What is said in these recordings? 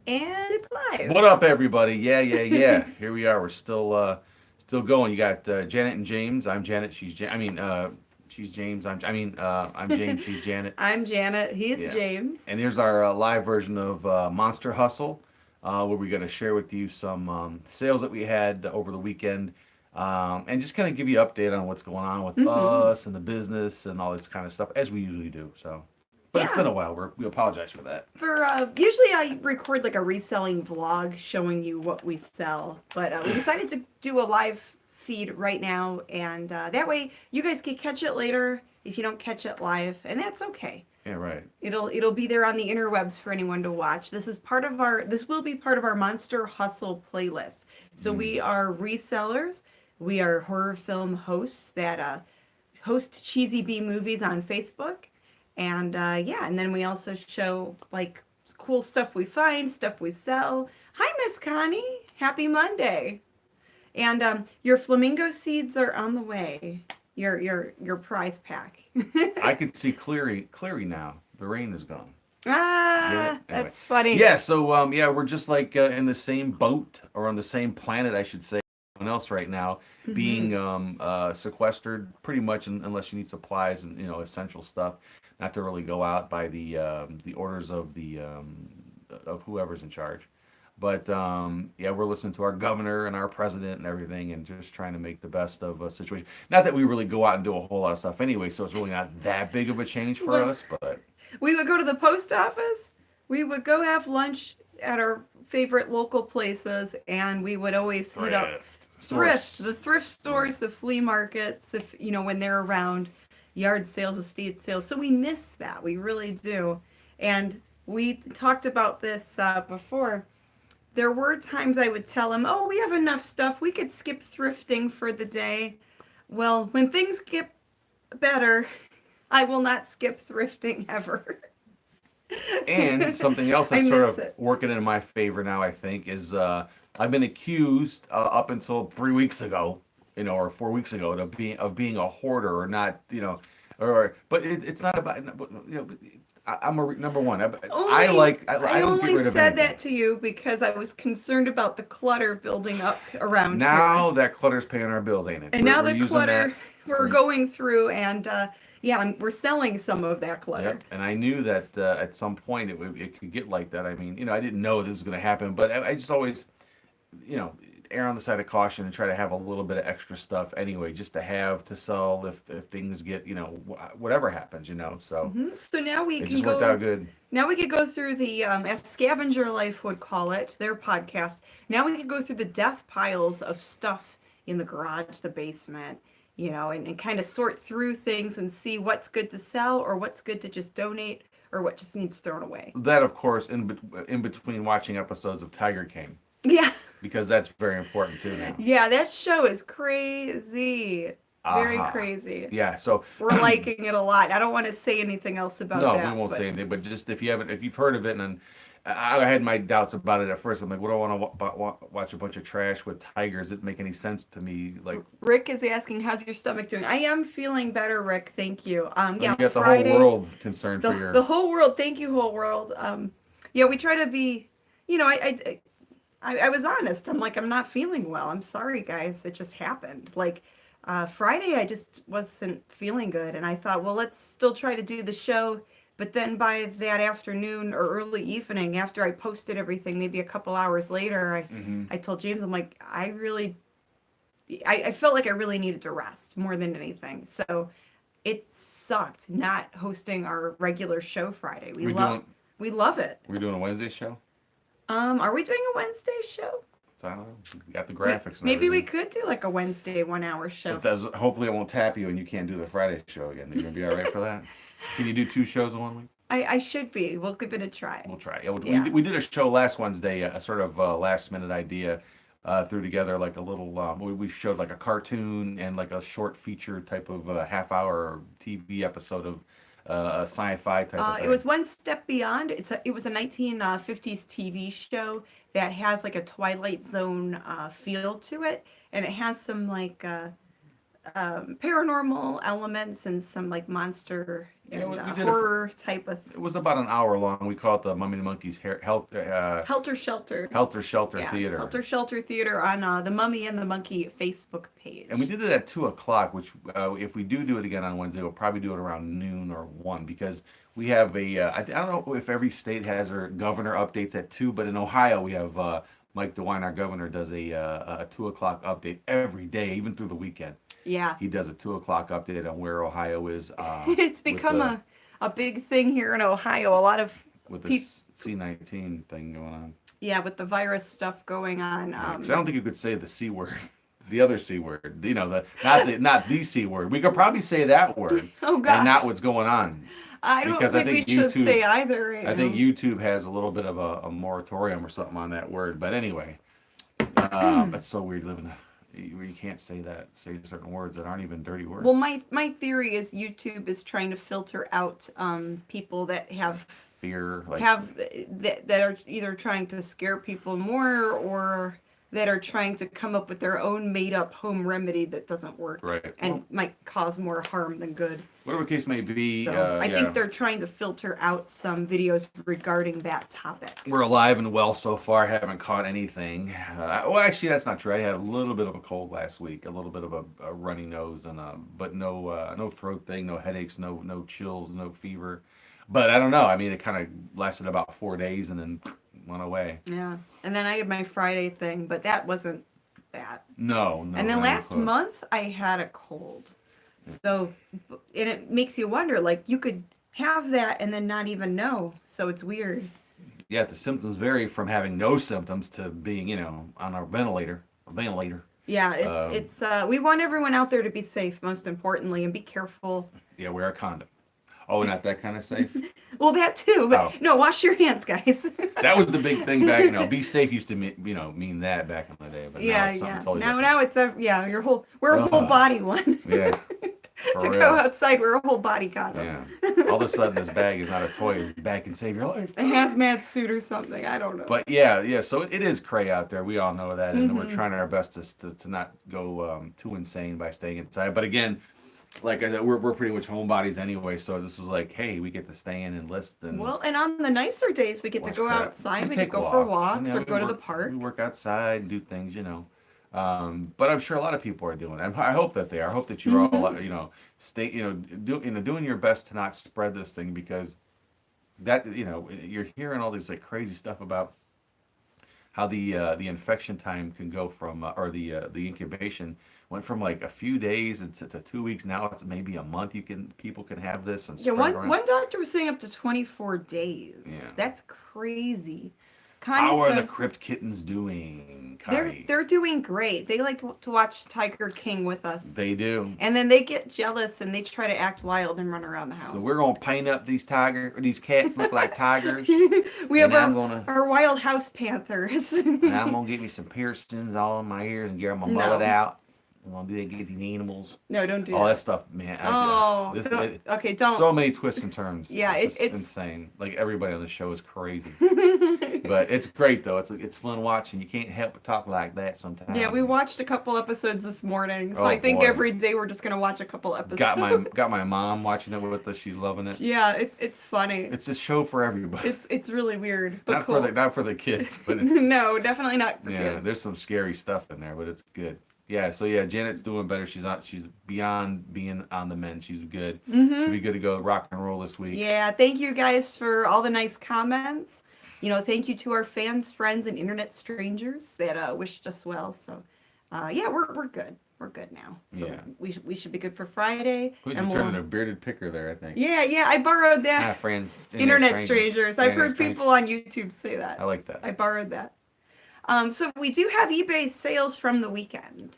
And it's live. What up, everybody? Yeah. Here we are. We're still going. You got Janet and James. I'm Janet. She's James. I'm James. She's Janet. I'm Janet. He's Yeah. James. And here's our live version of Monster Hustle, where we're going to share with you some sales that we had over the weekend, and just kind of give you an update on what's going on with Mm-hmm. us and the business and all this kind of stuff, as we usually do. So, but it's been Yeah. a while. We apologize for that. For usually I record like a reselling vlog showing you what we sell, but we decided to do a live feed right now, and that way you guys can catch it later if you don't catch it live, and that's okay. Yeah, right. It'll be there on the interwebs for anyone to watch. This will be part of our Monster Hustle playlist. So Mm. we are resellers. We are horror film hosts that host cheesy B movies on Facebook, and yeah, and then we also show like cool stuff we find, stuff we sell. Hi, Miss Connie. Happy Monday. And your flamingo seeds are on the way. Your prize pack. I can see clearly now. The rain is gone. Get it? Anyway. That's funny. Yeah, so yeah, we're just like in the same boat or on the same planet, I should say. Everyone else right now Mm-hmm. being sequestered pretty much unless you need supplies and essential stuff, not to really go out by the orders of whoever's in charge. But yeah, we're listening to our governor and our president and everything, and just trying to make the best of a situation. Not that we really go out and do a whole lot of stuff anyway, so it's really not that big of a change for Well, us. But we would go to the post office. We would go have lunch at our favorite local places, and we would always hit up source, the thrift yeah. stores, the flea markets, if when they're around, yard sales, estate sales. So we miss that. We really do. And we talked about this before. There were times I would tell him, "Oh, we have enough stuff. We could skip thrifting for the day." Well, when things get better, I will not skip thrifting ever. And something else I that's sort miss of it. working in my favor now, I think, is I've been accused up until 3 weeks ago, or 4 weeks ago, of being a hoarder or not, or but it's not about I'm number one. I I don't get only rid of said anything. that to you because I was concerned about the clutter building up around here. Now that clutter's paying our bills, ain't it? And We're, now we're the using that. clutter we're We're going through, and yeah, we're selling some of that clutter. Yep, and I knew that at some point it could get like that. I mean, I didn't know this was going to happen, but I just always, you know, err on the side of caution and try to have a little bit of extra stuff anyway, just to have to sell if things get, whatever happens. So So now we it can just worked go. out good. Now we could go through the, as Scavenger Life would call it, their podcast. Now we could go through the death piles of stuff in the garage, the basement, and kind of sort through things and see what's good to sell or what's good to just donate or what just needs thrown away. That, of course, in between watching episodes of Tiger King, Yeah, because that's very important too now. yeah, that show is crazy. Very Aha. crazy. Yeah. So We're liking it a lot. I don't want to say anything else about no, we that, won't say but anything. But just if you've heard of it, and I had my doubts about it at first. I'm like, what do I want to watch a bunch of trash with tigers? It make any sense to me? Like, Rick is asking, "How's your stomach doing?" I am feeling better, Rick. Thank you. oh, you Yeah, got the whole Friday, world concerned for the your. whole world. Thank you, whole world. Yeah, we try to be. I was honest. I'm like, I'm not feeling well. I'm sorry, guys. It just happened. Like, Friday, I just wasn't feeling good, and I thought, well, let's still try to do the show. But then by that afternoon or early evening, after I posted everything, maybe a couple hours later, Hmm. I told James, I'm like, I felt like I really needed to rest more than anything. So it sucked not hosting our regular show Friday. We doing We love it. we doing a Wednesday show. Are we doing a Wednesday show? So I don't know. We got the graphics and Maybe we everything. could do like a Wednesday 1 hour If show. that's hopefully it won't tap you and you can't do the Friday show again. You're gonna be all right for that. Can you do two shows in 1 week? I should be. We'll give it a try. We'll try. Yeah, Yeah. we did a show last Wednesday, a sort of last minute idea. Threw together like a little. We showed like a cartoon and like a short feature type of half hour TV episode of a sci-fi type of It thing. was one step beyond. It was a 1950s TV show that has like a Twilight Zone feel to it, and it has some like paranormal elements and some like monster Yeah, and we did horror type of it was about an hour long. We call it the Mummy and the Monkeys Helter Shelter. Helter Shelter Yeah, Theater. Helter Shelter Theater on the Mummy and the Monkey Facebook page. And we did it at 2 o'clock, which if we do it again on Wednesday, we'll probably do it around noon or 1 because we have I don't know if every state has their governor updates at 2, but in Ohio we have Mike DeWine, our governor, does a 2 o'clock update every day, even through the weekend. Yeah. He does a 2 o'clock update on where Ohio is. It's become a big thing here in Ohio. A lot of with the C-19 thing going on. Yeah, with the virus stuff going on. 'Cause I don't think you could say the C word, the other C word. You know, not the C word. We could probably say that word. Oh God. And not what's going on. I don't think we should say either. Right I think YouTube has a little bit of a moratorium or something on that word. But anyway, that's so weird living. You can't say certain words that aren't even dirty words. Well, my theory is YouTube is trying to filter out people that have fear, that are either trying to scare people more or that are trying to come up with their own made up home remedy that doesn't work, right? And might cause more harm than good. Whatever the case may be. So I think they're trying to filter out some videos regarding that topic. We're alive and well so far. Haven't caught anything. Well, actually, that's not true. I had a little bit of a cold last week, a little bit of a runny nose, and but no throat thing, no headaches, no chills, no fever. But I don't know. I mean, it kind of lasted about 4 days and then went away. Yeah, and then I had my Friday thing, but that wasn't that. No. And then last month I had a cold. So, and it makes you wonder, like, you could have that and then not even know. So it's weird. Yeah, the symptoms vary from having no symptoms to being, on a ventilator. Yeah, it's we want everyone out there to be safe, most importantly, and be careful. Yeah, wear a condom. Oh, not that kind of safe? Well, that too, but no, wash your hands, guys. That was the big thing back, be safe used to mean that back in the day, but now it's something totally different. Now it's we're a whole body one. Yeah. To go outside, we're a whole body condom. Yeah. All of a sudden, this bag is not a toy. This bag can save your life. A hazmat suit or something. I don't know. But yeah. So it is cray out there. We all know that, and we're trying our best to not go too insane by staying inside. But again, like I said, we're pretty much homebodies anyway. So this is like, hey, we get to stay in and list and and on the nicer days, we get to go outside. We can go for walks or go to the park. We work outside and do things, But I'm sure a lot of people are doing it. I hope that they are. I hope that you're all, stay, doing your best to not spread this thing because that, you're hearing all this like crazy stuff about how the infection time can go from, or the incubation went from like a few days to 2 weeks. Now it's maybe a month. People can have this and spread around. One doctor was saying up to 24 days. Yeah. That's crazy. How are the crypt kittens doing, Connie? They're doing great. They like to watch Tiger King with us. They do. And then they get jealous and they try to act wild and run around the house. So we're gonna paint up these cats look like tigers. We have our wild house panthers. And I'm gonna get me some piercings all in my ears and get my mullet out. I'm gonna get these animals. No, don't do all that stuff, man. Don't. So many twists and turns. Yeah, it's insane. Like everybody on the show is crazy. But it's great though. It's fun watching. You can't help but talk like that sometimes. Yeah, we watched a couple episodes this morning, so I think every day we're just gonna watch a couple episodes. Got my mom watching it with us. She's loving it. Yeah, it's funny. It's a show for everybody. It's really weird, but not cool. not for the kids, but it's, no, definitely not for kids. Yeah, there's some scary stuff in there, but it's good. Yeah, so yeah, Janet's doing better. She's beyond being on the mend. She's good. She'll be good to go rock and roll this week. Yeah, thank you guys for all the nice comments. Thank you to our fans, friends, and internet strangers that wished us well. So, yeah, we're good. We're good now. So we should be good for Friday. Who's you turning a bearded picker there, I think. Yeah, I borrowed that. Friends. Internet strangers. I've heard people on YouTube say that. I like that. I borrowed that. So we do have eBay sales from the weekend.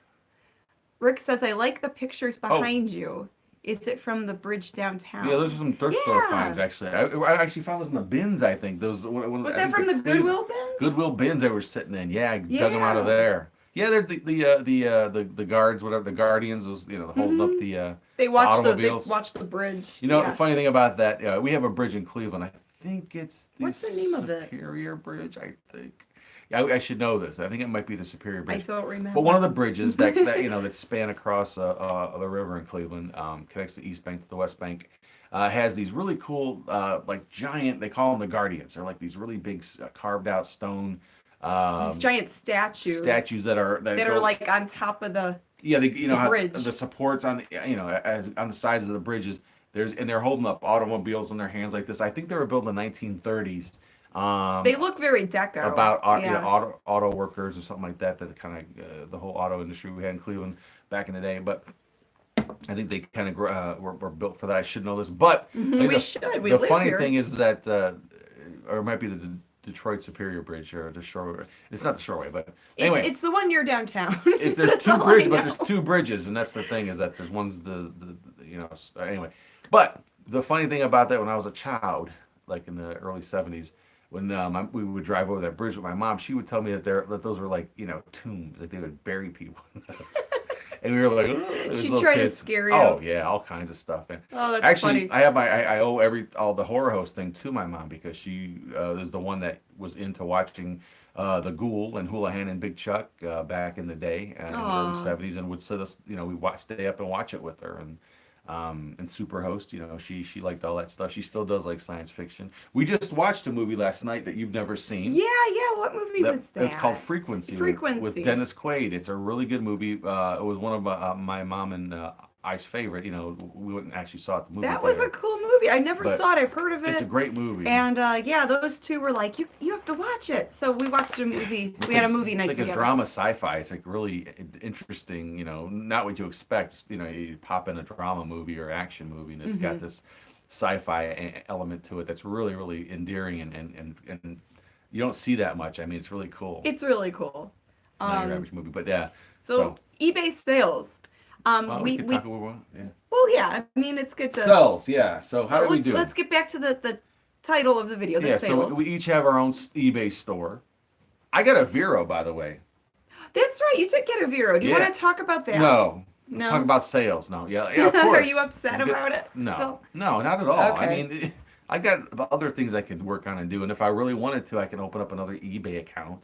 Rick says, I like the pictures behind you. Is it from the bridge downtown? Yeah, those are some thrift store finds, actually. I actually found those in the bins, I think. Was that from the Goodwill bins? Goodwill bins they were sitting in. Yeah, I dug them out of there. Yeah, they're the guards, whatever, the guardians, was holding up the they watched automobiles. They watched the bridge. The funny thing about that, we have a bridge in Cleveland. I think it's What's the name of it? Superior Bridge, I think. Yeah, I should know this. I think it might be the Superior I Bridge. don't remember. But one of the bridges that that span across the river in Cleveland, connects the East Bank to the West Bank, has these really cool, like giant. They call them the Guardians. They're like these really big carved out stone These giant statues. statues that are like on top of the yeah, bridge. the supports on as on the sides of the bridges. And they're holding up automobiles in their hands like this. I think they were built in the 1930s. They look very deco. About auto workers or something like that. That kind of the whole auto industry we had in Cleveland back in the day. But I think they kind of were built for that. I should know this, but We should. We the live funny here. thing is that, or it might be the Detroit Superior Bridge or the Shoreway. It's not the Shoreway, but anyway, It's the one near downtown. there's That's two all I bridges, but know. there's two bridges, and that's the thing is that there's one's anyway. But the funny thing about that, when I was a child, like in the early '70s, when we would drive over that bridge with my mom, she would tell me that those were like tombs, like they would bury people. And we were like, as She little tried to kids. scare you. Oh yeah, all kinds of stuff, man. Oh, that's Actually, funny. I have I owe all the horror host thing to my mom because she is the one that was into watching the Ghoul and Houlihan and Big Chuck back in the day in the early Aw. '70s, and would sit us, we stay up and watch it with her, and Superhost, she liked all that stuff. She still does like science fiction. We just watched a movie last night that you've never seen. Yeah. What movie was that? It's called Frequency. With Dennis Quaid. It's a really good movie. It was one of my mom and I's favorite. We went and actually saw it at the movie That was theater. a cool movie. I never But saw it. I've heard of it. It's a great movie. And those two were like, you have to watch it. So we watched a movie. We had a movie night It's like together. a drama sci-fi. It's like really interesting. Not what you expect. You pop in a drama movie or action movie, and it's got this sci-fi element to it that's really, really endearing, and you don't see that much. I mean, it's really cool. It's really cool. Not your average movie, but yeah. So eBay sales. Well, we could talk about what we want. Yeah. Well, yeah. I mean, it's good to. Sells, yeah. So how do we do? Let's get back to the title of the video. The Yeah, sales. so we each have our own eBay store. I got a Vero, by the way. That's right. You did get a Vero. Do you Yeah. want to talk about that? No. No? Talk about sales. No. Yeah, of course. Are you upset about it? No. Still? No, not at all. I Okay. mean, I got other things I could work on and do, and if I really wanted to, I can open up another eBay account.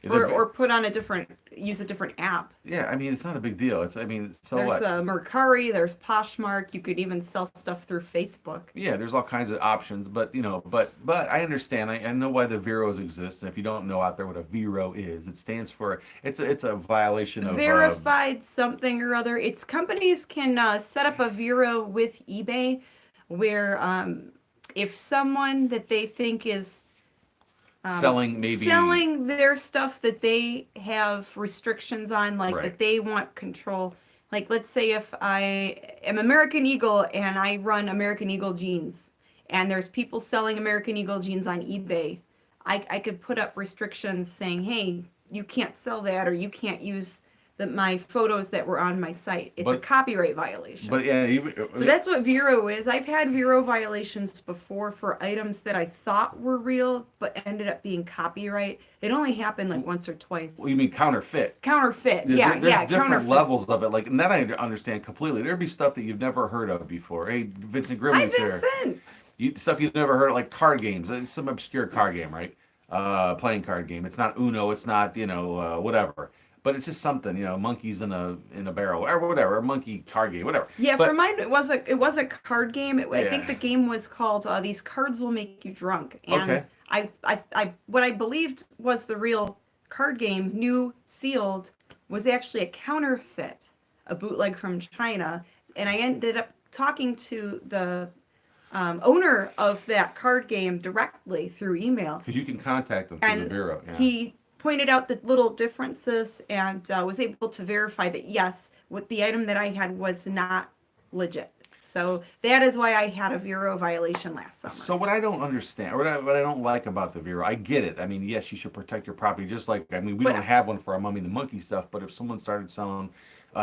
Or put on use a different app. Yeah, I mean, it's not a big deal. So There's what? Mercari, there's Poshmark. You could even sell stuff through Facebook. Yeah, there's all kinds of options, but I understand. I know why the Veros exist, and if you don't know out there what a Vero is, it stands for it's a violation of Verified something or other. It's companies can set up a Vero with eBay, where if someone that they think is selling their stuff that they have restrictions on, like Right. that they want control. Like, let's say if I am American Eagle and I run American Eagle jeans, and there's people selling American Eagle jeans on eBay, I could put up restrictions saying, hey, you can't sell that, or you can't use my photos that were on my site. It's a copyright violation. But yeah, So that's what Vero is. I've had Vero violations before for items that I thought were real, but ended up being copyright. It only happened like once or twice. you mean counterfeit? Counterfeit. There's different counterfeit. levels of it. Like, and that I understand completely. There'd be stuff that you've never heard of before. Hey, Vincent Hi, Grimley's here. Vincent. Stuff you've never heard of, like card games. It's some obscure card game, right? Playing card game. It's not Uno. It's not whatever. But it's just something, monkeys in a barrel or whatever, a monkey card game, whatever. Yeah, but, for mine it was a card game. I think Yeah. the game was called "These Cards Will Make You Drunk." And Okay. I what I believed was the real card game, new sealed, was actually a counterfeit, a bootleg from China, and I ended up talking to the owner of that card game directly through email. Because you can contact them through the bureau. Yeah. He pointed out the little differences and was able to verify that yes, what the item that I had was not legit. So that is why I had a Vero violation last summer. So what I don't understand, or what I don't like about the Vero, I get it. I mean, yes, you should protect your property, just like, we don't have one for our Mummy the Monkey stuff, but if someone started selling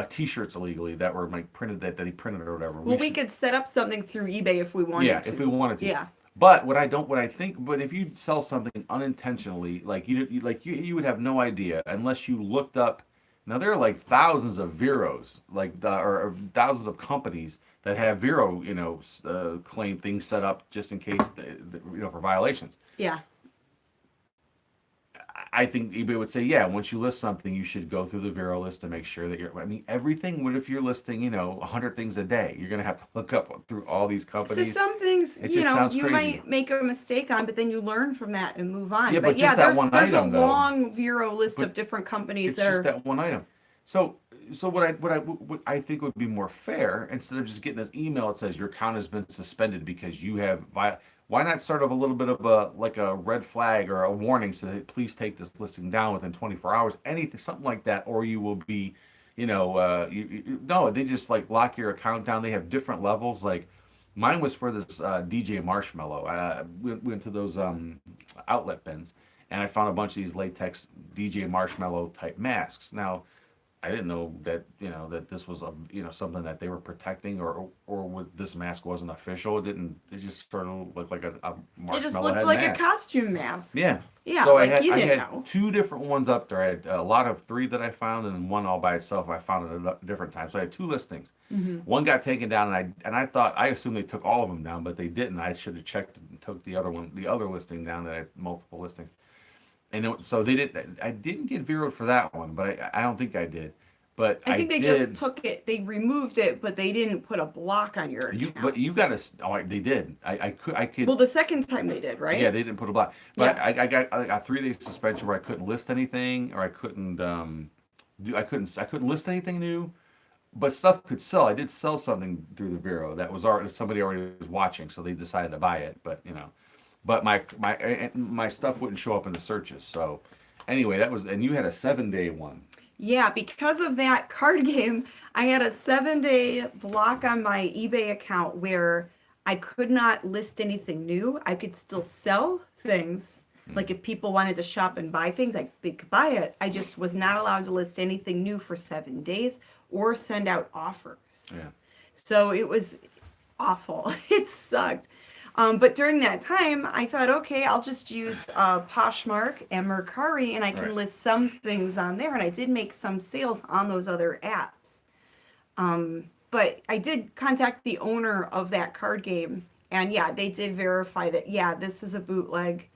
T-shirts illegally that were like printed, that he printed or whatever. We could set up something through eBay if we wanted to. Yeah, if we wanted to. Yeah. But but if you sell something unintentionally, you would have no idea unless you looked up Now there are like thousands of Veros, or thousands of companies that have Vero, claim things set up just in case, for violations. Yeah. I think eBay would say, yeah, once you list something, you should go through the Vero list to make sure that I mean, everything. What if you're listing, 100 things a day? You're gonna have to look up through all these So companies. some things, It just sounds you crazy. might make a mistake on, but then you learn from that and move on. Yeah, but just that one there's item, a though. long Vero list But of different companies It's that just are. that one item. So what I think would be more fair, instead of just getting this email that says your account has been suspended because you have why not sort of a little bit of a red flag or a warning, so that please take this listing down within 24 hours, anything, something like that, or you will be, no, they just like lock your account down. They have different levels. Like mine was for this DJ Marshmallow. We went to those outlet bins, and I found a bunch of these latex DJ Marshmallow type masks. Now, I didn't know that that this was something that they were protecting, or this mask wasn't official. It just sort of looked like a marshmallow It just looked head like mask. a costume mask. Yeah. Yeah, So like I you didn't had know. 2 different ones up there. I had a lot of 3 that I found, and one all by itself I found at a different time. So I had 2 listings. Mm-hmm. One got taken down, and I thought, I assumed they took all of them down, but they didn't. I should have checked and took the other listing down. That I had multiple listings, so they didn't. I didn't get Veroed for that one, but I don't think I did. But I think they did. just took it. They removed it, but they didn't put a block on your account. But you got to. Oh, they did. I could. Well, the second time they did, right? Yeah, they didn't put a block. But Yeah. I got a 3-day suspension where I couldn't list anything, or I couldn't I couldn't list anything new, but stuff could sell. I did sell something through the Vero that was already, somebody already was watching, so they decided to buy it. But my stuff wouldn't show up in the searches. So anyway, and you had a 7-day one. Yeah, because of that card game, I had a 7-day block on my eBay account where I could not list anything new. I could still sell things. Like if people wanted to shop and buy things, they could buy it. I just was not allowed to list anything new for 7 days or send out offers. Yeah. So it was awful. It sucked. But during that time, I thought, okay, I'll just use Poshmark and Mercari, and I can Right. list some things on there. And I did make some sales on those other apps. But I did contact the owner of that card game, and yeah, they did verify that, yeah, this is a bootleg,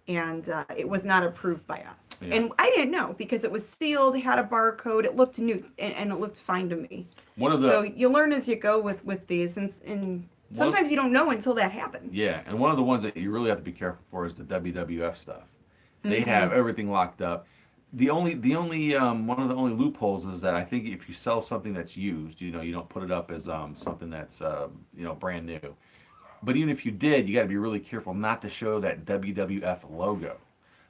and it was not approved by us. Yeah. And I didn't know because it was sealed, it had a barcode, it looked new, and it looked fine to me. So you learn as you go with these, and sometimes you don't know until that happens. Yeah, and one of the ones that you really have to be careful for is the WWF stuff. They Mm-hmm. have everything locked up. The only one of the only loopholes is that I think if you sell something that's used, you don't put it up as something that's brand new. But even if you did, you got to be really careful not to show that WWF logo.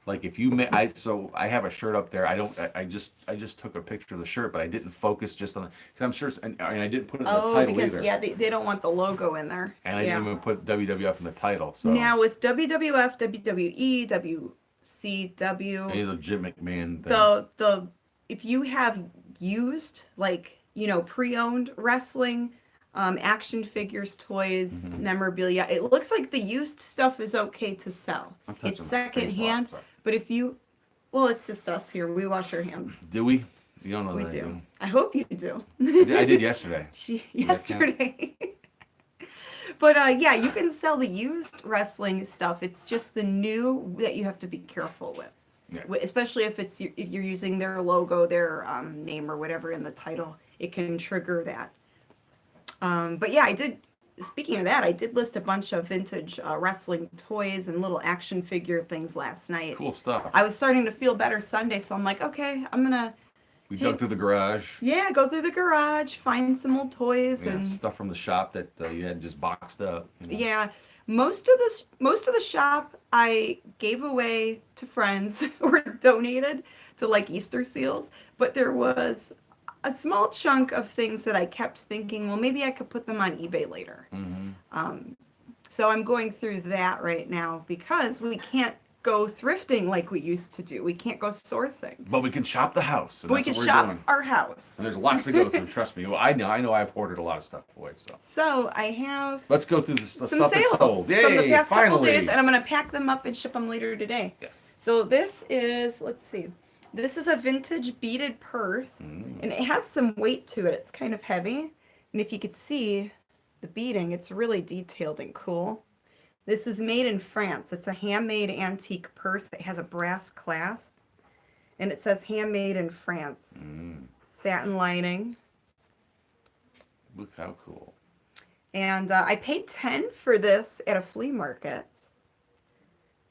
Like if you I have a shirt up there. I just took a picture of the shirt, but I didn't focus just on it because I'm sure, and I didn't put it in the title because either. yeah, they don't want the logo in there. And I Yeah. didn't even put WWF in the title. So Now with WWF, WWE, WCW, any of the Jim McMahon things. the if you have used pre-owned wrestling, action figures, toys, Mm-hmm. memorabilia, it looks like the used stuff is okay to sell. I'm touching It's my face a lot, secondhand, sorry. but well, it's just us here. We wash our hands. Do we? You don't know We that. do. I hope you do. I did yesterday. Yesterday. But yeah, you can sell the used wrestling stuff. It's just the new that you have to be careful with. Yeah. Especially if you're using their logo, their name or whatever in the title, it can trigger that. But yeah, speaking of that, I did list a bunch of vintage wrestling toys and little action figure things last night. Cool stuff. I was starting to feel better Sunday, so I'm like, okay, I'm gonna We dug through the garage. go through the garage, find some old toys Yeah, and stuff from the shop that you had just boxed up. yeah, most of the shop I gave away to friends or donated to like Easter seals, but there was a small chunk of things that I kept thinking, well, maybe I could put them on eBay later. Mm-hmm. So I'm going through that right now because we can't go thrifting like we used to do. We can't go sourcing. But we can shop the house. And But we that's can what we're shop doing. our house. And there's lots to go through. Trust me. Well, I know. I've ordered a lot of stuff away. So So I have let's go through the some stuff that's sales sold. Yay! from the past couple Finally. days, and I'm going to pack them up and ship them later today. Yes. So this is, let's see, This is a vintage beaded purse, Mm. and it has some weight to it. It's kind of heavy. And if you could see the beading, it's really detailed and cool. This is made in France. It's a handmade antique purse that has a brass clasp. And it says handmade in France. Mm. Satin lining. Look how cool. And I paid $10 for this at a flea market.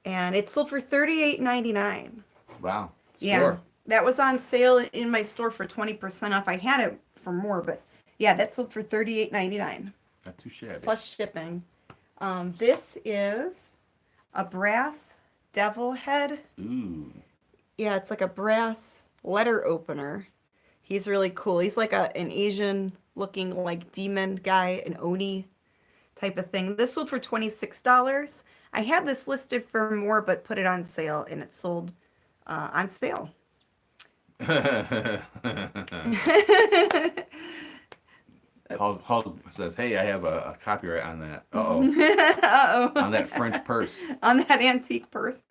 And it sold for $38.99. Wow. Yeah, Score. that was on sale in my store for 20% off. I had it for more, but yeah, that sold for $38.99 Not too shabby. plus shipping. This is a brass devil head. Ooh. Yeah, it's like a brass letter opener. He's really cool. He's like an Asian looking like demon guy, an Oni type of thing. This sold for $26. I had this listed for more, but put it on sale, and it sold on sale. Hall says, "Hey, I have a copyright on that. Uh-oh. Uh-oh. On that French purse." On that antique purse.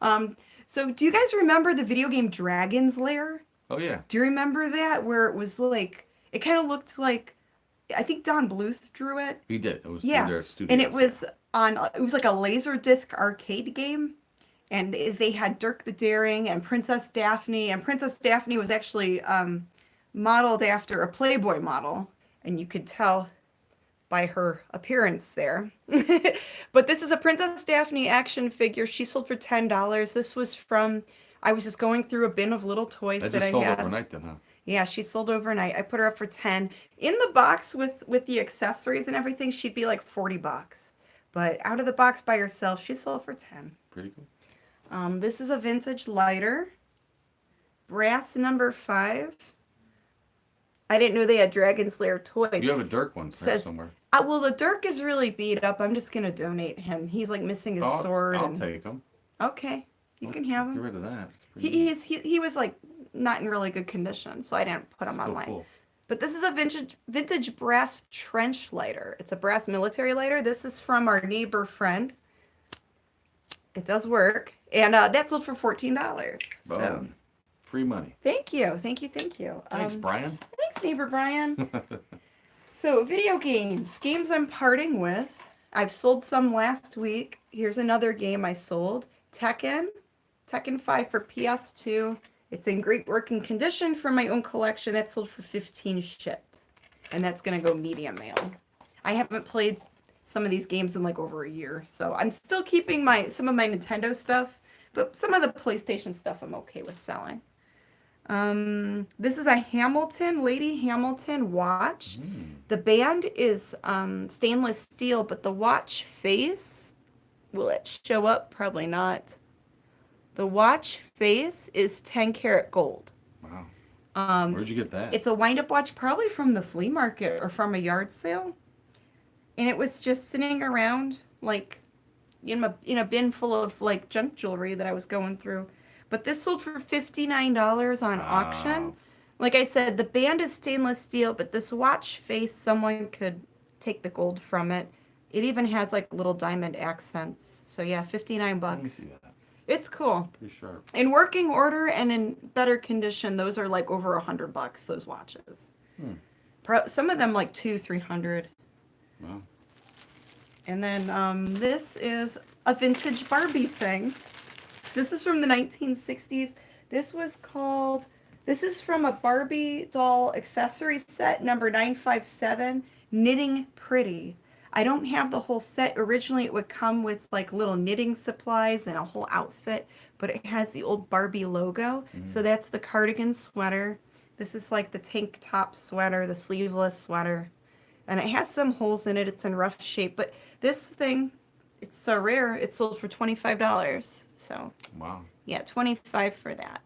So do you guys remember the video game Dragon's Lair? Oh yeah. Do you remember that? Where it was like, it kind of looked like, I think Don Bluth drew it. He did. It was Yeah. through their studio. And it was like a Laserdisc arcade game. And they had Dirk the Daring and Princess Daphne. And Princess Daphne was actually modeled after a Playboy model. And you could tell by her appearance there. But this is a Princess Daphne action figure. She sold for $10. This was from, I was just going through a bin of little toys that that just I sold had. overnight then, huh? Yeah, she sold overnight. I put her up for 10. In the box with the accessories and everything, she'd be like $40. But out of the box by herself, she sold for 10. Pretty cool. This is a vintage lighter. Brass number 5. I didn't know they had Dragon's Lair toys. You have a Dirk one Says- somewhere. Well, the Dirk is really beat up. I'm just going to donate him. He's like missing his sword. I'll and... take him. Okay, you can have Get him. rid of that. It's pretty neat. He was like not in really good condition, so I didn't put him Still online. cool. But this is a vintage brass trench lighter. It's a brass military lighter. This is from our neighbor friend. It does work. And that sold for $14. So Boom. Free money. thank you. Thank you. Thank you. Thanks, Brian. Thanks, neighbor Brian. So video games. Games I'm parting with. I've sold some last week. Here's another game I sold. Tekken 5 for PS2. It's in great working condition from my own collection. That sold for $15 shipped. And that's going to go medium mail. I haven't played some of these games in like over a year. So I'm still keeping some of my Nintendo stuff. But some of the PlayStation stuff I'm okay with selling. This is a Lady Hamilton watch. The band is stainless steel, but the watch face, will it show up? Probably not. The watch face is 10 karat gold. Wow. Where'd you get that? It's a wind-up watch, probably from the flea market or from a yard sale. And it was just sitting around like in a bin full of like junk jewelry that I was going through. But this sold for $59 on auction. Like I said, the band is stainless steel, but this watch face, someone could take the gold from it. It even has like little diamond accents. So yeah, $59. Let me see that. It's cool. Pretty sharp. In working order and in better condition, those are like over $100, those watches. Some of them like $200-300. Wow. And then this is a vintage Barbie thing. This is from the 1960s. This is from a Barbie doll accessory set, number 957, Knitting Pretty. I don't have the whole set. Originally, it would come with like little knitting supplies and a whole outfit, but it has the old Barbie logo. So that's the cardigan sweater. This is like the tank top sweater, the sleeveless sweater. And it has some holes in it. It's in rough shape. But this thing, it's so rare, it sold for $25. So, Wow. yeah, $25 for that.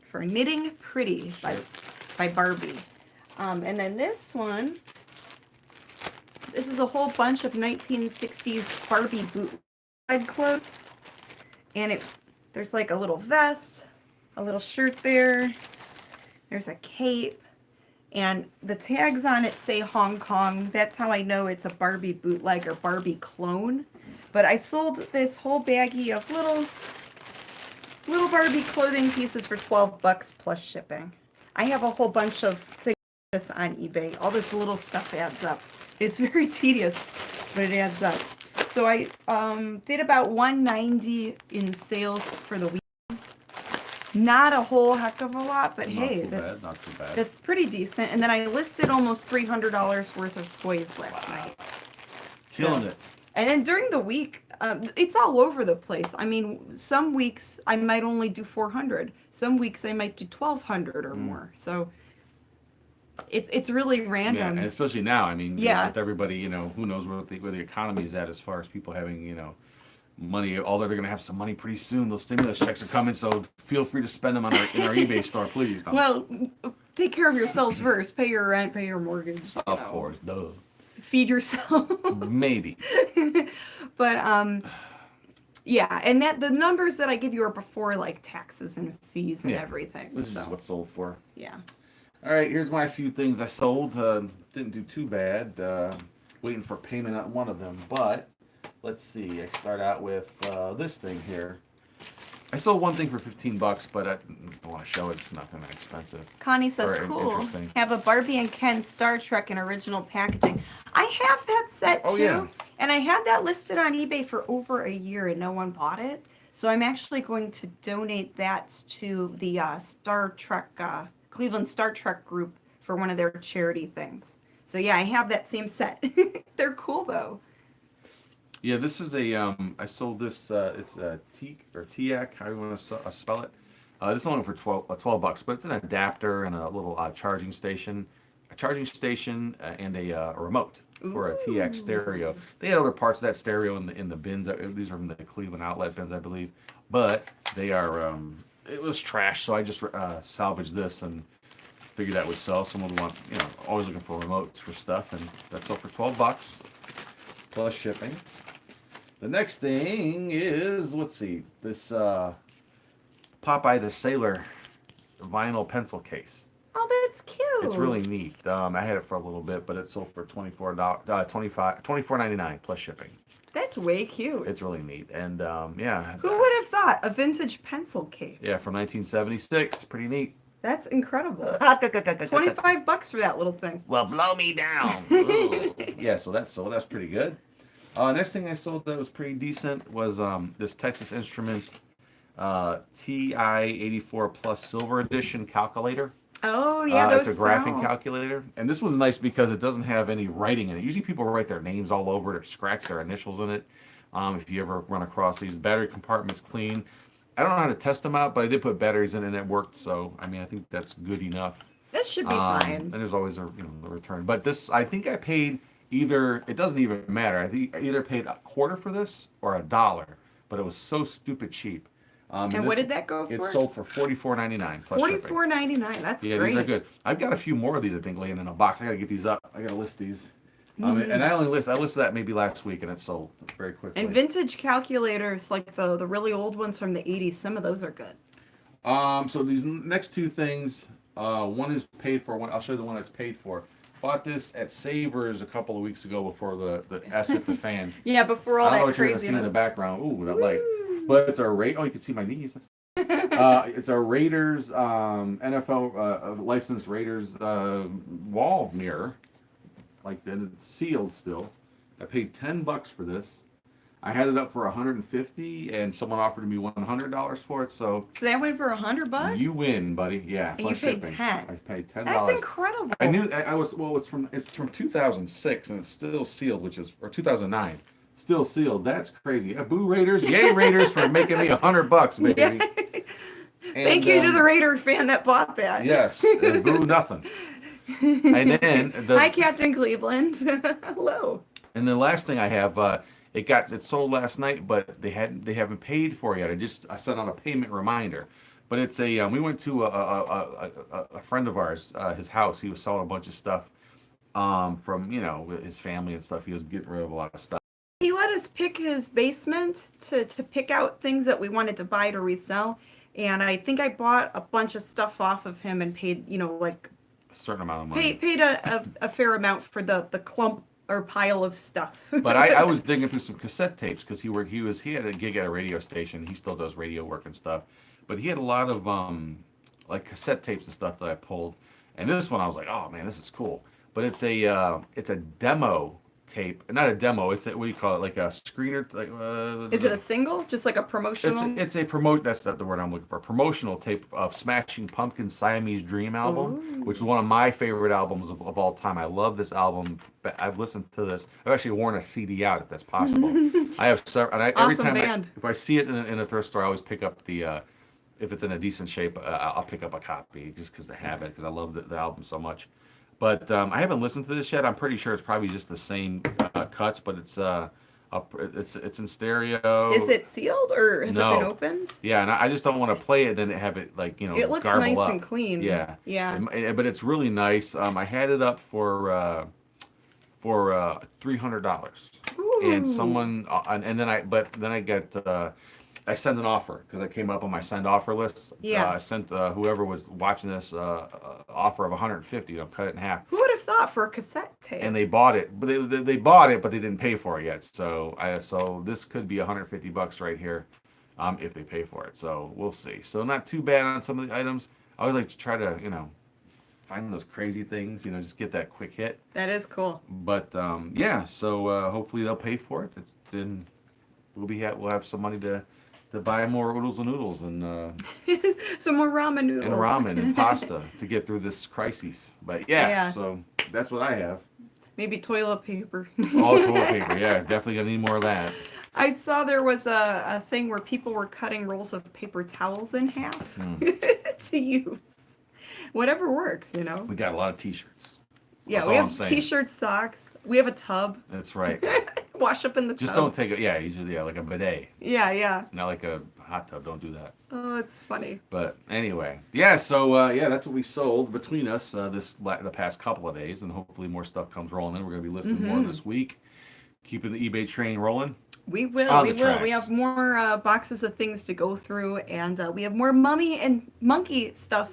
For Knitting Pretty by Barbie. And then this one, this is a whole bunch of 1960s Barbie bootleg clothes. And there's like a little vest, a little shirt there. There's a cape. And the tags on it say Hong Kong. That's how I know it's a Barbie bootleg or Barbie clone. But I sold this whole baggie of little Barbie clothing pieces for $12 plus shipping. I have a whole bunch of things like this on eBay. All this little stuff adds up. It's very tedious, but it adds up. So I did about $190 in sales for the week. Not a whole heck of a lot, but hey, Not too bad. that's pretty decent. And then I listed almost $300 worth of toys last night. Killing it. And then during the week, it's all over the place. I mean, some weeks I might only do 400. Some weeks I might do 1,200 or more. So it's really random. Yeah, and especially now. I mean, Yeah. with everybody, who knows where the economy is at as far as people having, money. Although they're going to have some money pretty soon. Those stimulus checks are coming, so feel free to spend them in our eBay store, please. No. Well, take care of yourselves first. Pay your rent, pay your mortgage. Of course, duh. Feed yourself. Maybe. But yeah, and that the numbers that I give you are before like taxes and fees and everything. This is what's sold for. Yeah. All right, here's my few things I sold. Didn't do too bad. Waiting for payment on one of them, but let's see. I start out with this thing here. I sold one thing for $15, but I don't want to show it. It's nothing that expensive. Connie says, Or cool. interesting. Have a Barbie and Ken Star Trek in original packaging. I have that set too. Oh, yeah. And I had that listed on eBay for over a year and no one bought it. So I'm actually going to donate that to the Star Trek, Cleveland Star Trek group for one of their charity things. So yeah, I have that same set. They're cool though. Yeah, this is a, I sold this, it's a Teak or Tiak, how you want to spell it. This is only for $12, but it's an adapter and a little charging station. And a remote for a TX stereo. They had other parts of that stereo in the bins. These are from the Cleveland outlet bins, I believe. But they are, it was trash, so I just salvaged this and figured that would sell. Someone would want, always looking for remotes for stuff, and that sold for $12 plus shipping. The next thing is, let's see, this Popeye the Sailor vinyl pencil case. Oh, that's cute. It's really neat. I had it for a little bit, but it sold for $24.99 plus shipping. That's way cute. It's really neat, and yeah. Who would have thought a vintage pencil case? Yeah, from 1976. Pretty neat. That's incredible. $25 for that little thing. Well, blow me down. Yeah, so that's pretty good. Next thing I sold that was pretty decent was this Texas Instrument TI-84 Plus Silver Edition calculator. Oh, yeah, those It's a graphing calculator. And this was nice because it doesn't have any writing in it. Usually people write their names all over it or scratch their initials in it. If you ever run across these, battery compartment's clean. I don't know how to test them out, but I did put batteries in and it worked. So, I mean, I think that's good enough. That should be fine. And there's always a return. But this, I think I paid either, it doesn't even matter. I think I either paid $0.25 for this or $1, but it was so stupid cheap. And what did that go for? It sold for $44.99 plus shipping. $44.99. That's yeah, great. these are good. I've got a few more of these, I think, laying in a box. I gotta get these up. I gotta list these. And I listed that maybe last week, and it sold very quickly. And vintage calculators, like the really old ones from the 80s, some of those are good. So these next two things, one is paid for. I'll show you the one that's paid for. Bought this at Savers a couple of weeks ago before the S hit the fan. Yeah, before all I don't know that what you're gonna see in the background. Ooh, that light. But it's a Oh, you can see my knees. It's a Raiders NFL licensed Raiders wall mirror. And it's sealed still. I paid $10 for this. I had it up for $150, and someone offered me $100 for it. So that went for $100. You win, buddy. Yeah. And you paid shipping. $10. I paid $10. That's incredible. I knew I was. Well, it's from 2006, and it's still sealed, or 2009. Still sealed. That's crazy. Boo Raiders. Yay Raiders for making me $100, baby. Yeah. Thank you to the Raider fan that bought that. Yes. Boo nothing. And then Hi, Captain Cleveland. Hello. And the last thing I have, it sold last night, but they haven't paid for it yet. I sent out a payment reminder. But it's we went to a friend of ours, his house. He was selling a bunch of stuff from his family and stuff. He was getting rid of a lot of stuff. He let us pick his basement to pick out things that we wanted to buy to resell. And I think I bought a bunch of stuff off of him and paid, like a certain amount of money. Paid a fair amount for the clump or pile of stuff. But I was digging through some cassette tapes because he had a gig at a radio station. He still does radio work and stuff. But he had a lot of like cassette tapes and stuff that I pulled. And this one I was like, oh man, this is cool. But it's a demo tape, not a demo. It's a, what do you call it? Like a screener. Like Is it a single? Just like a promotional? it's a promote. That's not the word I'm looking for. Promotional tape of Smashing Pumpkins' Siamese Dream album, Ooh. which is one of my favorite albums of all time. I love this album. I've listened to this. I've actually worn a CD out if that's possible. I have several. And every Awesome time band. if I see it in a thrift store, I always pick up the. If it's in a decent shape, I'll pick up a copy just because I have it because I love the album so much. But I haven't listened to this yet. I'm pretty sure it's probably just the same cuts, but it's in stereo. Is it sealed or has it No. been opened? Yeah, and I just don't want to play it, then have it like It looks garble nice up. and clean. Yeah, Yeah. But it's really nice. I had it up for $300, and Ooh. someone and then I sent an offer because I came up on my send offer list. Yeah. I sent whoever was watching this offer of 150. Cut it in half. Who would have thought for a cassette tape? And they bought it, but they bought it, but they didn't pay for it yet. So this could be $150 right here, if they pay for it. So we'll see. So not too bad on some of the items. I always like to try to find those crazy things. Just get that quick hit. That is cool. But yeah. So hopefully they'll pay for it. Then we'll have some money to buy more oodles and noodles and Some more ramen noodles. and ramen and pasta to get through this crisis. But yeah. So that's what I have. Maybe toilet paper. All toilet paper, yeah, definitely gonna need more of that. I saw there was a thing where people were cutting rolls of paper towels in half to use. Whatever works, We got a lot of T-shirts. Yeah, That's we all I'm have saying. T-shirts, socks. We have a tub. That's right. Wash up in the Just tub. don't take it. Yeah, usually like a bidet, Yeah. not like a hot tub. Don't do that. Oh, it's funny. But anyway, yeah. So that's what we sold between us the past couple of days, and hopefully more stuff comes rolling in. We're gonna be listing more this week, keeping the eBay train rolling. We will. On We the will. We tracks. have more boxes of things to go through, and we have more mummy and monkey stuff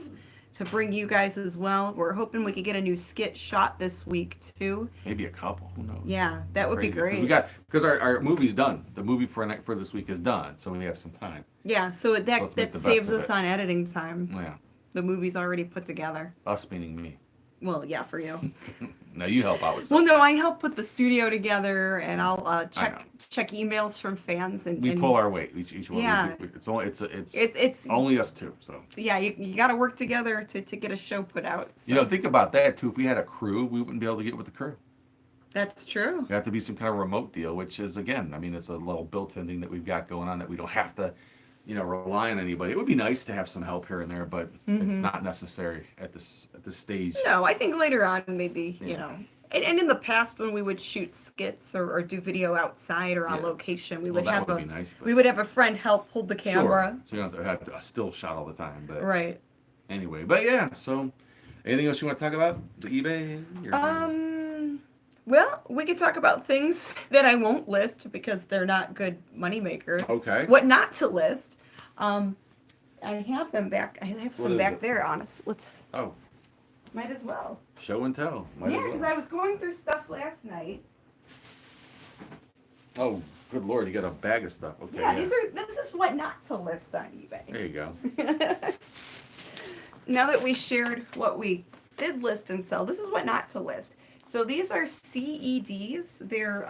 to bring you guys as well. We're hoping we could get a new skit shot this week too. Maybe a couple. Who knows? Yeah, that would be Crazy. great. Because our movie's done. The movie for this week is done, so we have some time. Yeah, so let's make that the best saves of us it. on editing time. Yeah, The movie's already put together. us meaning me. Well, yeah, for you. Now you help out with stuff. Well, no, I help put the studio together, and I'll know. check emails from fans, and We and pull our weight each one. Yeah. It's only us two. So yeah, you got to work together to get a show put out. So. think about that too. If we had a crew, we wouldn't be able to get with the crew. That's true. It have to be some kind of remote deal, which is again, it's a little built-in thing that we've got going on that we don't have to, rely on anybody. It would be nice to have some help here and there, but it's not necessary at this stage. No, I think later on maybe Yeah. And in the past when we would shoot skits or do video outside or on Yeah. location, we Well, would that have would be nice, but- we would have a friend help hold the camera. Sure. So you don't have to have a still shot all the time. But Right. anyway, but yeah. So, anything else you want to talk about? The eBay? Well, we could talk about things that I won't list because they're not good money makers. Okay. What not to list. I have them back. I have some is back it? there, honest. Oh, Might as well. show and tell. Might Yeah, as because well. I was going through stuff last night. Oh, good lord! You got a bag of stuff. Okay. Yeah, this is what not to list on eBay. There you go. Now that we shared what we did list and sell, this is what not to list. So these are CEDs. They're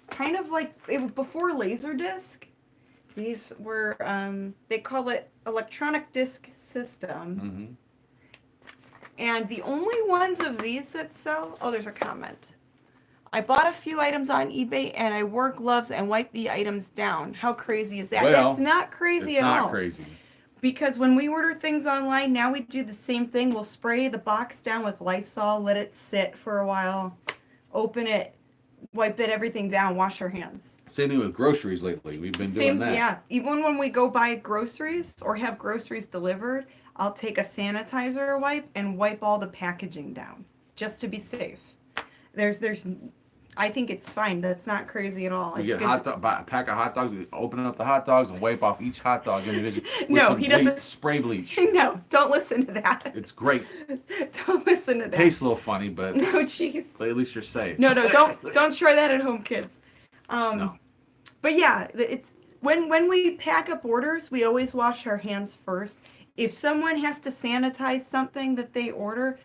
kind of like before Laserdisc. These were they call it electronic disc system. And the only ones of these that sell, oh, there's a comment. I bought a few items on eBay and I wore gloves and wiped the items down. How crazy is that? Well, That's not crazy It's at all. not crazy. Because when we order things online, now we do the same thing. We'll spray the box down with Lysol, let it sit for a while, open it, wipe everything down, wash our hands. Same thing with groceries lately. We've been doing that. Yeah. Even when we go buy groceries or have groceries delivered, I'll take a sanitizer wipe and wipe all the packaging down just to be safe. There's I think it's fine. That's not crazy at all. You It's get good. a pack of hot dogs. You open up the hot dogs and wipe off each hot dog individually with No, some he doesn't. spray bleach. No, don't listen to that. It's great. Don't listen to that. Tastes a little funny, but No, jeez. at least you're safe. No, don't try that at home, kids. No. But yeah, it's when we pack up orders, we always wash our hands first. If someone has to sanitize something that they order,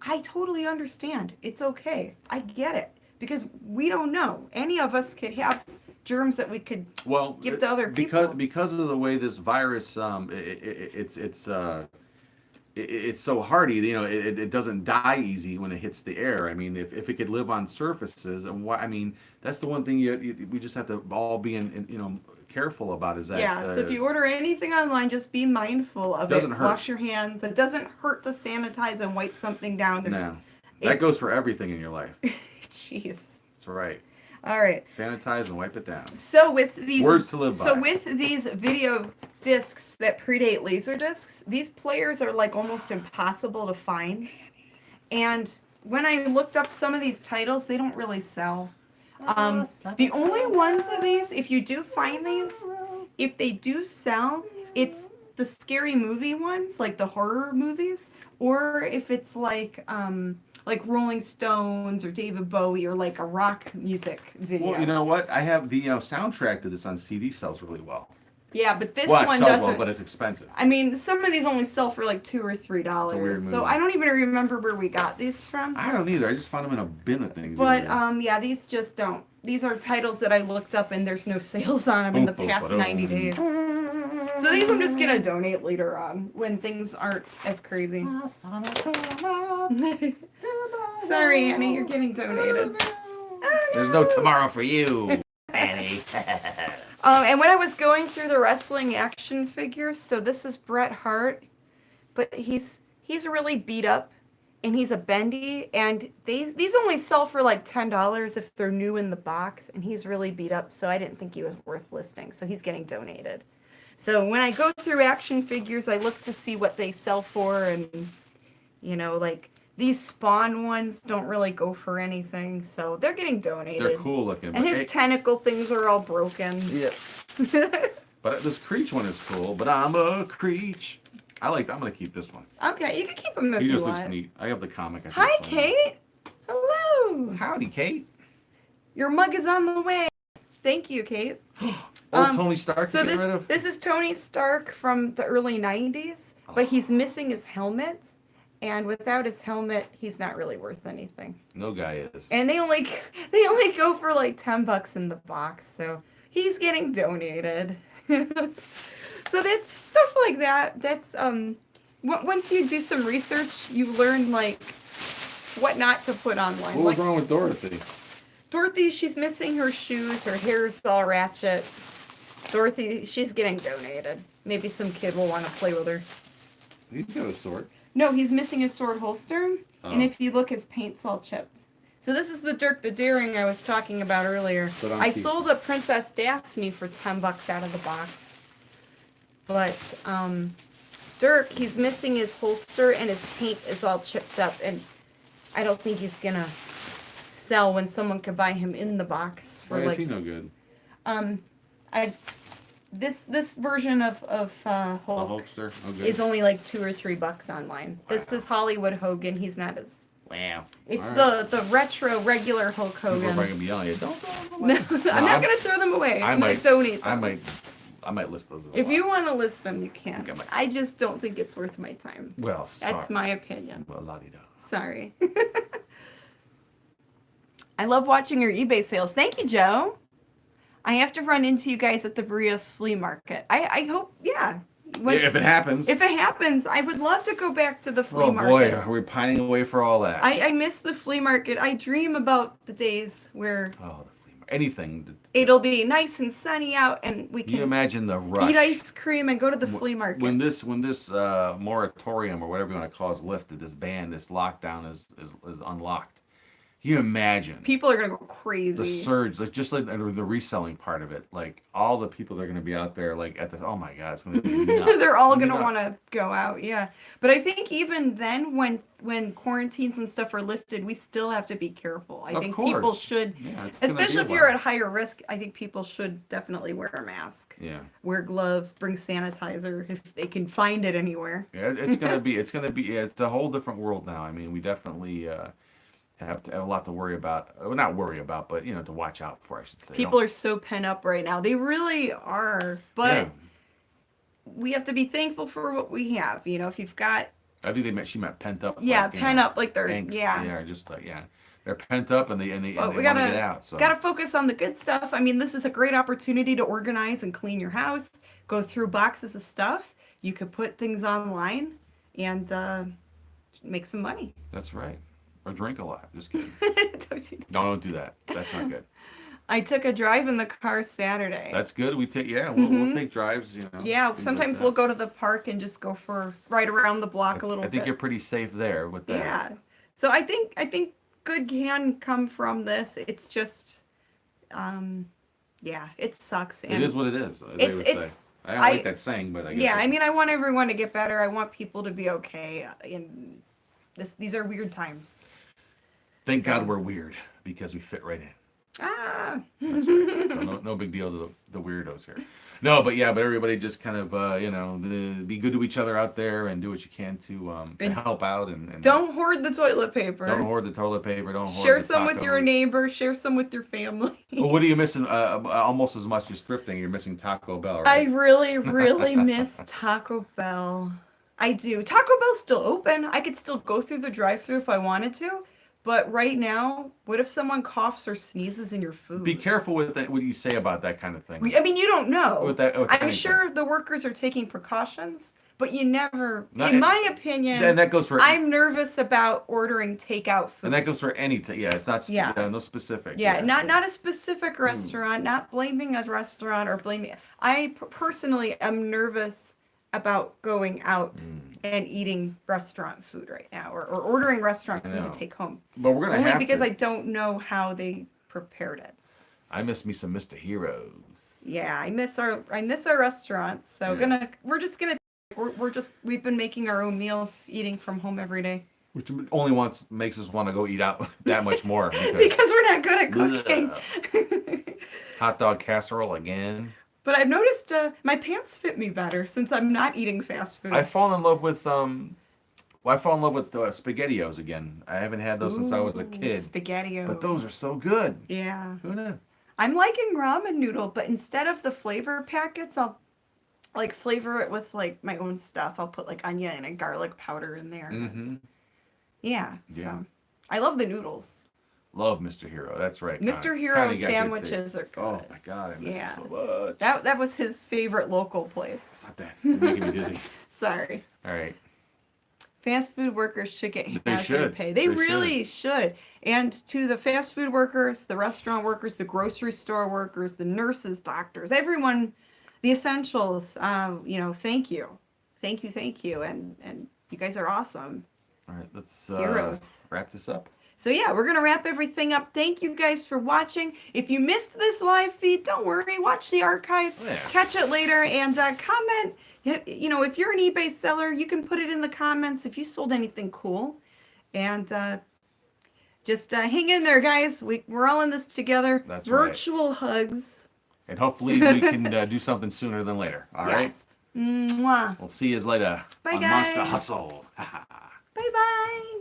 I totally understand. It's okay. I get it. Because we don't know. Any of us could have germs that we could give to other people. Because of the way this virus, it's so hardy. You know, it doesn't die easy when it hits the air. I mean, if it could live on surfaces, and I mean, that's the one thing we just have to all be careful about is that. Yeah. So if you order anything online, just be mindful of it. Doesn't hurt. Wash your hands. It doesn't hurt to sanitize and wipe something down. No. That goes for everything in your life. Jeez. That's right. All right. Sanitize and wipe it down. So with these words to live by. So with these video discs that predate laser discs, these players are like almost impossible to find. And when I looked up some of these titles, they don't really sell. The only ones of these, if you do find these, if they do sell, it's the scary movie ones, like the horror movies, or if it's like Rolling Stones or David Bowie or like a rock music video. Well, you know what? I have the soundtrack to this on CD sells really well. Yeah, but this Well, it one sells doesn't. well, but it's expensive. I mean, some of these only sell for like $2 or $3. weird So movie. I don't even remember where we got these from. I don't either. I just found them in a bin of things. But yeah, these just don't. These are titles that I looked up and there's no sales on them in the past 90 days. So these I'm just gonna donate later on when things aren't as crazy. Sorry, Annie, you're getting donated. There's no tomorrow for you, Annie. And when I was going through the wrestling action figures, so this is Bret Hart, but he's really beat up, and he's a bendy, and these only sell for like $10 if they're new in the box, and he's really beat up, so I didn't think he was worth listing, so he's getting donated. So when I go through action figures, I look to see what they sell for, and like these Spawn ones don't really go for anything, so they're getting donated. They're cool looking. And his tentacle things are all broken. Yeah. But this Creech one is cool. But I'm a Creech. I'm gonna keep this one. Okay, you can keep him if He you just want. looks neat. I have the comic. Hi, Kate. Hello. Howdy, Kate. Your mug is on the way. Thank you, Kate. Tony Stark. So to get rid of? this is Tony Stark from the early '90s, but he's missing his helmet. And without his helmet, he's not really worth anything. No guy is. And they only go for like $10 in the box, so he's getting donated. So that's stuff like that. That's once you do some research, you learn like what not to put online. What was wrong with Dorothy? Dorothy, she's missing her shoes. Her hair's all ratchet. Dorothy, she's getting donated. Maybe some kid will want to play with her. He's got a sword. No, he's missing his sword holster, and Oh. if you look, his paint's all chipped. So this is the Dirk the Daring I was talking about earlier. But I sold a Princess Daphne for $10 out of the box. But Dirk, he's missing his holster, and his paint is all chipped up, and I don't think he's gonna sell when someone could buy him in the box for Why like. is he no good? This version of A Hulk Hulkster? Oh, good. is only like $2 or $3 online. Wow. This is Hollywood Hogan. He's not as. Wow. It's All right. the retro regular Hulk People are Hogan. probably gonna be yelling at you. Don't throw them No, away. I'm not gonna throw them away. I'm gonna donate them. I might list those. If you want to list them, you can. Okay, but- I just don't think it's worth my time. Well, sorry. That's my opinion. Well, la-di-da. Sorry. I love watching your eBay sales. Thank you, Joe. I have to run into you guys at the Berea Flea Market. I hope, yeah. If it happens. If it happens, I would love to go back to the flea Oh market. boy, are we pining away for all that? I miss the flea market. I dream about the days where Oh, the flea market. Anything. it'll be nice and sunny out and we Can you can imagine the rush? eat ice cream and go to the flea market. When this moratorium or whatever you want to call it is lifted, this ban, this lockdown is unlocked. you imagine People are gonna go the crazy. surge, like just like the reselling part of it, like all the people that are going to be out there, like at the, oh my God, it's going to be nuts. They're all gonna Nuts. want to go out, yeah. But I think even then, when quarantines and stuff are lifted, we still have to be careful. I Of think people course. should, Yeah, it's gonna be especially a if you're while. at higher risk. I think people should definitely wear a mask, Yeah. wear gloves, bring sanitizer if they can find it anywhere. Yeah, yeah, it's a whole different world now. I mean, we definitely have a lot to worry about. Well, not worry about, but to watch out for, I should say. People are so pent up right now. They really are. Yeah, But we have to be thankful for what we have. If you've got, I think she meant pent up. yeah, Like, pent up, like they're, angst. yeah. Yeah, just like, yeah, they're pent up and they But we want to get gotta out. So gotta focus on the good stuff. I mean, this is a great opportunity to organize and clean your house. Go through boxes of stuff. You could put things online and make some money. that's right. Or drink a lot. Just kidding. Don't you- Don't do that. That's not good. I took a drive in the car Saturday. That's good. We'll take drives. Yeah, things like sometimes that. we'll go to the park and just go for right around the block a little I think bit. you're pretty safe there with that. Yeah. So I think good can come from this. It's just yeah, it sucks. It is what it is. They It's- would it's- say. I don't like that saying, but I guess Yeah, I it's- mean, I want everyone to get better. I want people to be okay. And these are weird times. Thank so- God we're weird because we fit right in. Ah. That's right. So no big deal to the weirdos here. No, but everybody just kind of be good to each other out there and do what you can to And help out and Don't hoard the toilet paper. don't hoard the toilet paper. Don't hoard Share the some with your tacos. neighbor. Share some with your family. Well, what are you missing? Almost as much as thrifting, you're missing Taco Bell, I right? really, really miss Taco Bell. I do. Taco Bell's still open. I could still go through the drive-thru if I wanted to. But right now, what if someone coughs or sneezes in your food? Be careful with that. What you say about that kind of thing. I mean, you don't know. With I'm anything. sure the workers are taking precautions, but you never, Not- in my opinion, And that goes for I'm nervous about ordering takeout food. and that goes for any. Yeah, it's not. Yeah. No specific. Yeah, not a specific restaurant, not blaming a restaurant or blaming. I personally am nervous about going out and eating restaurant food right now, or ordering restaurant I food to know. take home. But we're gonna Only have because to. I don't know how they prepared it. I miss me some Mr. Heroes. Yeah, I miss our restaurants. So Yeah. we've been making our own meals, eating from home every day Which only makes us want to go eat out that much more. because we're not good at cooking. Hot dog casserole again. But I've noticed my pants fit me better since I'm not eating fast food. I fall in love with SpaghettiOs again. I haven't had those since I was a kid. Spaghetti. But those are so good. Yeah. Who knew? I'm liking ramen noodle, but instead of the flavor packets, I'll like flavor it with like my own stuff. I'll put like onion and garlic powder in there. Mm-hmm. Yeah. Yeah. So I love the noodles. Love Mr. Hero. That's right. Mr. Hero Connie got good sandwiches taste. are good. Oh my God, I miss Yeah. them so much. That was his favorite local place. Stop that. You're making me dizzy. Sorry. All right. Fast food workers should get They hazard should. pay. They They really should. And to the fast food workers, the restaurant workers, the grocery store workers, the nurses, doctors, everyone, the essentials, thank you. Thank you. And you guys are awesome. All right. Let's Heroes. wrap this up. So yeah, we're going to wrap everything up. Thank you guys for watching. If you missed this live feed, don't worry. Watch the archives. Yeah. Catch it later and comment. If you're an eBay seller, you can put it in the comments if you sold anything cool. And just hang in there, guys. We're all in this together. That's right. Virtual hugs. And hopefully we can do something sooner than later. All right. Yes. Mwah. We'll see you later Bye, on Monster guys. Hustle. Bye-bye.